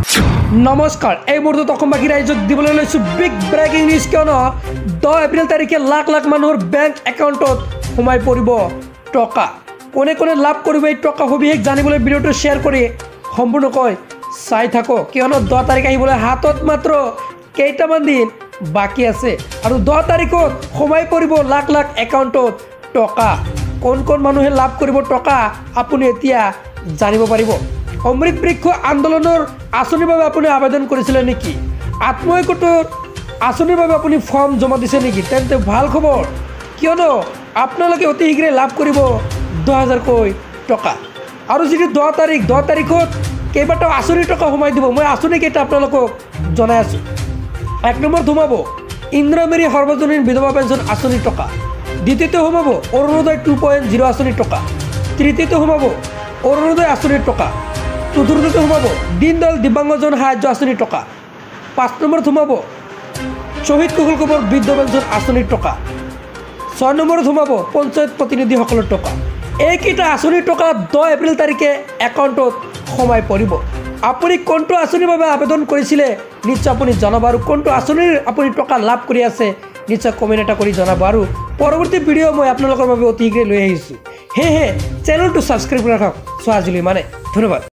নমস্কাৰ এই মুহূৰ্তত অসমবাসী ৰাইজক দিবলৈ লৈছোঁ বিগ ব্ৰেকিং নিউজ। কিয়নো 10 এপ্ৰিল তাৰিখে লাখ লাখ মানুহৰ বেংক একাউণ্টত সোমাই পৰিব টকা। কোনে কোনে লাভ কৰিব এই টকা সবিশেষ জানিবলৈ ভিডিঅ'টো শ্বেয়াৰ কৰি সম্পূৰ্ণকৈ চাই থাকক। কিয়নো 10 তাৰিখ আহিবলৈ হাতত মাত্ৰ কেইটামান দিন বাকী আছে আৰু 10 তাৰিখত সোমাই পৰিব লাখ লাখ একাউণ্টত টকা। কোন কোন মানুহে লাভ কৰিব টকা আপুনি এতিয়া জানিব পাৰিব। অমৃত বৃক্ষ আন্দোলনৰ আঁচনিৰ বাবে আপুনি আবেদন কৰিছিলে নেকি? আত্মসহায়ক আঁচনিৰ বাবে আপুনি ফৰ্ম জমা দিছে নেকি? তেন্তে ভাল খবৰ, কিয়নো আপোনালোকে অতি শীঘ্ৰে লাভ কৰিব 10,000কৈ টকা। আৰু যিটো 10 তাৰিখত কেইবাটাও আঁচনিৰ টকা সোমাই দিব। মই আঁচনিকেইটা আপোনালোকক জনাই আছোঁ। 1 নম্বৰত সোমাব ইন্দিৰামেৰী সৰ্বজনীন বিধৱা পেঞ্চন আঁচনিৰ টকা। দ্বিতীয়তে সোমাব অৰুণোদয় 2.0 আঁচনিৰ টকা। তৃতীয়তে সোমাব অৰুণোদয় আঁচনিৰ টকা। চতুৰ্থতে সোমাব দীনদয়াল দিব্যাংগজন সাহায্য আঁচনিৰ টকা। 5 নম্বৰত সোমাব শ্বহীদ কুশল কোঁৱৰ বৃদ্ধ পেঞ্চন আঁচনিৰ টকা। 6 নম্বৰত সোমাব পঞ্চায়ত প্ৰতিনিধিসকলৰ টকা। এইকেইটা আঁচনিৰ টকা 10 এপ্ৰিল তাৰিখে একাউণ্টত সোমাই পৰিব। আপুনি কোনটো আঁচনিৰ বাবে আবেদন কৰিছিলে নিশ্চয় আপুনি জনাব, আৰু কোনটো আঁচনিৰ আপুনি টকা লাভ কৰি আছে নিশ্চয় কমেণ্ট এটা কৰি জনাব। আৰু পৰৱৰ্তী ভিডিঅ' মই আপোনালোকৰ বাবে অতি শীঘ্ৰে লৈ আহিছোঁ। সেয়েহে চেনেলটো ছাবস্ক্ৰাইব কৰি ৰাখক। আজিলৈ ধন্যবাদ।